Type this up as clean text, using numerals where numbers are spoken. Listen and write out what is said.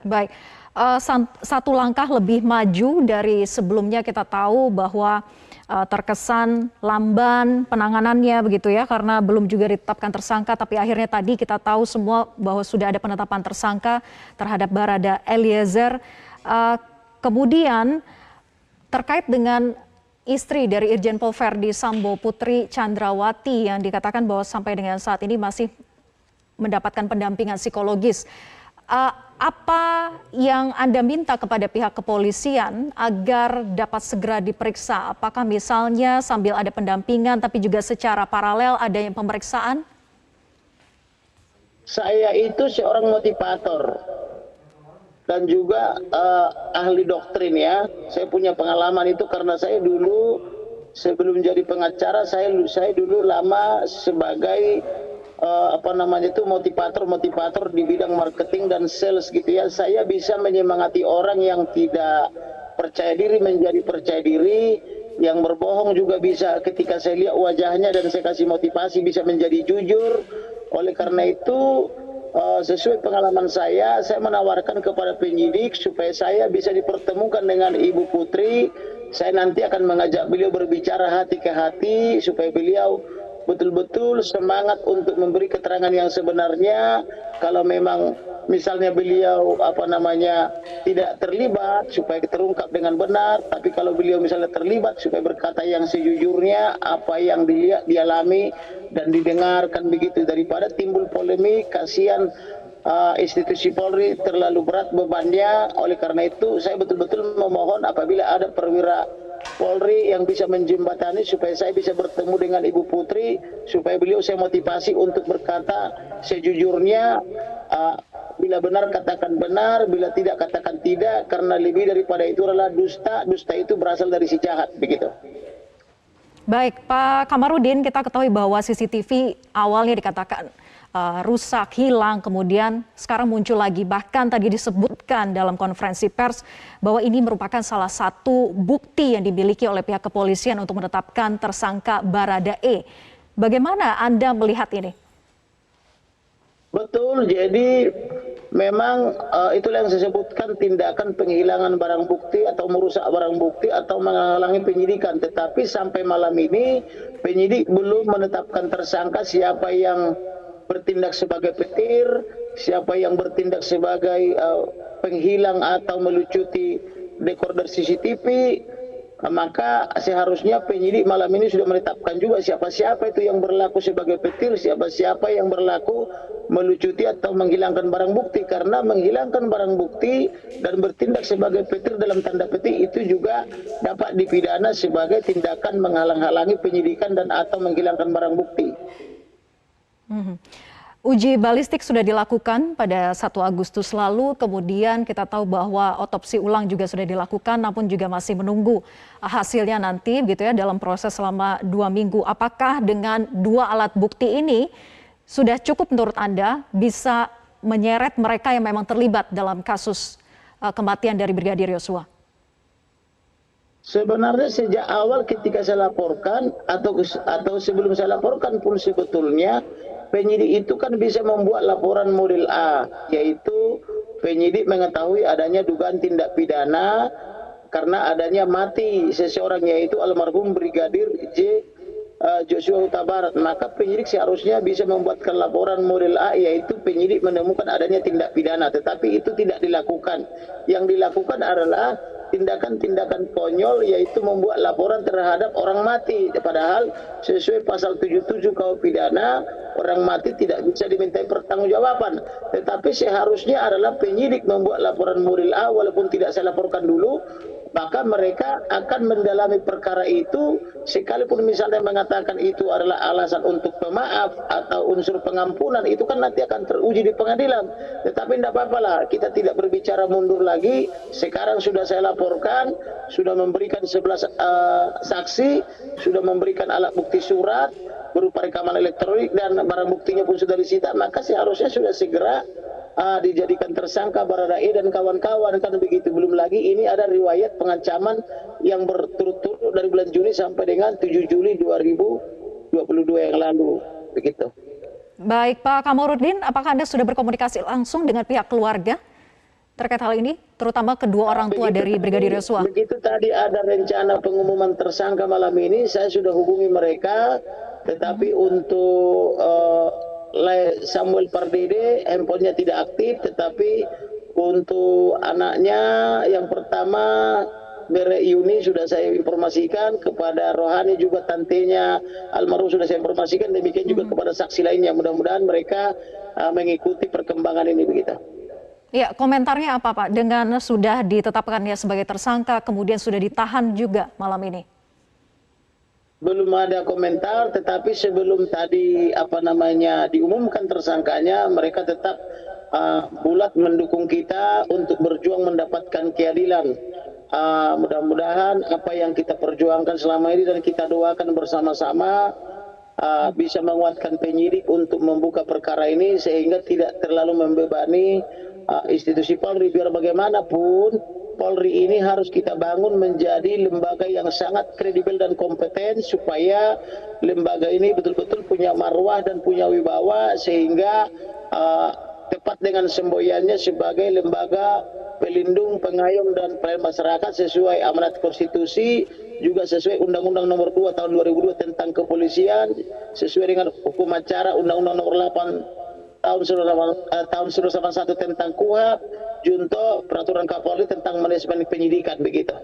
Baik, satu langkah lebih maju dari sebelumnya kita tahu bahwa terkesan lamban penanganannya begitu ya, karena belum juga ditetapkan tersangka, tapi akhirnya tadi kita tahu semua bahwa sudah ada penetapan tersangka terhadap Barada Eliezer. Kemudian terkait dengan istri dari Irjen Pol Verdi Sambo, Putri Chandrawati, yang dikatakan bahwa sampai dengan saat ini masih mendapatkan pendampingan psikologis. Apa yang Anda minta kepada pihak kepolisian agar dapat segera diperiksa? Apakah misalnya sambil ada pendampingan tapi juga secara paralel ada yang pemeriksaan? Saya itu seorang motivator dan juga ahli doktrin ya. Saya punya pengalaman itu karena saya dulu sebelum jadi pengacara saya dulu lama sebagai motivator di bidang marketing dan sales gitu ya. Saya bisa menyemangati orang yang tidak percaya diri menjadi percaya diri, yang berbohong juga bisa ketika saya lihat wajahnya dan saya kasih motivasi bisa menjadi jujur. Oleh karena itu sesuai pengalaman saya menawarkan kepada penyidik supaya saya bisa dipertemukan dengan Ibu Putri. Saya nanti akan mengajak beliau berbicara hati ke hati supaya beliau betul-betul semangat untuk memberi keterangan yang sebenarnya. Kalau memang misalnya beliau tidak terlibat supaya terungkap dengan benar, tapi kalau beliau misalnya terlibat supaya berkata yang sejujurnya apa yang dilihat, dialami dan didengarkan begitu, daripada timbul polemik. Kasihan institusi Polri terlalu berat bebannya. Oleh karena itu saya betul-betul memohon apabila ada perwira Polri yang bisa menjembatani supaya saya bisa bertemu dengan Ibu Putri, supaya beliau saya motivasi untuk berkata sejujurnya. Bila benar katakan benar, bila tidak katakan tidak, karena lebih daripada itu adalah dusta. Dusta itu berasal dari si jahat, begitu. Baik, Pak Kamarudin, kita ketahui bahwa CCTV awalnya dikatakan rusak, hilang, kemudian sekarang muncul lagi. Bahkan tadi disebutkan dalam konferensi pers bahwa ini merupakan salah satu bukti yang dimiliki oleh pihak kepolisian untuk menetapkan tersangka Barada E. Bagaimana Anda melihat ini? Betul, jadi memang itulah yang saya sebutkan, tindakan penghilangan barang bukti atau merusak barang bukti atau menghalangi penyidikan. Tetapi sampai malam ini penyidik belum menetapkan tersangka siapa yang bertindak sebagai petir, siapa yang bertindak sebagai penghilang atau melucuti dekoder CCTV. Maka seharusnya penyidik malam ini sudah menetapkan juga siapa-siapa itu yang berlaku sebagai petir, siapa-siapa yang berlaku melucuti atau menghilangkan barang bukti. Karena menghilangkan barang bukti dan bertindak sebagai petir dalam tanda petik itu juga dapat dipidana sebagai tindakan menghalang-halangi penyidikan dan atau menghilangkan barang bukti. Uji balistik sudah dilakukan pada 1 Agustus lalu, kemudian kita tahu bahwa otopsi ulang juga sudah dilakukan, namun juga masih menunggu hasilnya nanti gitu ya dalam proses selama 2 minggu. Apakah dengan 2 alat bukti ini sudah cukup menurut Anda bisa menyeret mereka yang memang terlibat dalam kasus kematian dari Brigadir Yosua? Sebenarnya sejak awal ketika saya laporkan atau sebelum saya laporkan pun sebetulnya penyidik itu kan bisa membuat laporan model A, yaitu penyidik mengetahui adanya dugaan tindak pidana karena adanya mati seseorang, yaitu almarhum Brigadir Joshua Huta Barat. Maka penyidik seharusnya bisa membuatkan laporan model A, yaitu penyidik menemukan adanya tindak pidana, tetapi itu tidak dilakukan. Yang dilakukan adalah tindakan-tindakan konyol, yaitu membuat laporan terhadap orang mati. Padahal sesuai pasal 77 KUH pidana, orang mati tidak bisa dimintai pertanggungjawaban. Tetapi seharusnya adalah penyidik membuat laporan model A, walaupun tidak saya laporkan dulu. Maka mereka akan mendalami perkara itu, sekalipun misalnya mengatakan itu adalah alasan untuk pemaaf atau unsur pengampunan, itu kan nanti akan teruji di pengadilan. Tetapi tidak apa-apa lah, kita tidak berbicara mundur lagi. Sekarang sudah saya laporkan, sudah memberikan 11 saksi, sudah memberikan alat bukti surat berupa rekaman elektronik dan barang buktinya pun sudah disita. Maka seharusnya sudah segera dijadikan tersangka Barada E dan kawan-kawan, kan begitu. Belum lagi ini ada riwayat pengancaman yang berturut-turut dari bulan Juni sampai dengan 7 Juli 2022 yang lalu, begitu. Baik, Pak Kamarudin, apakah Anda sudah berkomunikasi langsung dengan pihak keluarga? terkait hal ini, terutama kedua orang tua dari Brigadir Yosua? Begitu tadi ada rencana pengumuman tersangka malam ini, saya sudah hubungi mereka, tetapi untuk Samuel Pardede handphonenya tidak aktif, tetapi untuk anaknya yang pertama Bere Yuni sudah saya informasikan, kepada Rohani juga tantenya almarhum sudah saya informasikan, demikian juga kepada saksi lainnya. Mudah-mudahan mereka mengikuti perkembangan ini begitu. Ya, komentarnya apa Pak dengan sudah ditetapkannya sebagai tersangka kemudian sudah ditahan juga malam ini? Belum ada komentar, tetapi sebelum tadi diumumkan tersangkanya, mereka tetap bulat mendukung kita untuk berjuang mendapatkan keadilan. Mudah-mudahan apa yang kita perjuangkan selama ini dan kita doakan bersama-sama bisa menguatkan penyidik untuk membuka perkara ini sehingga tidak terlalu membebani institusi Polri. Biar bagaimanapun Polri ini harus kita bangun menjadi lembaga yang sangat kredibel dan kompeten, supaya lembaga ini betul-betul punya marwah dan punya wibawa, sehingga tepat dengan semboyannya sebagai lembaga pelindung, pengayom dan pelayan masyarakat sesuai amanat konstitusi, juga sesuai Undang-Undang Nomor 2 Tahun 2002 tentang kepolisian, sesuai dengan hukum acara Undang-Undang Nomor 8 Tahun 1981 tentang KUHP, junto peraturan Kapolri tentang manajemen penyidikan begitu.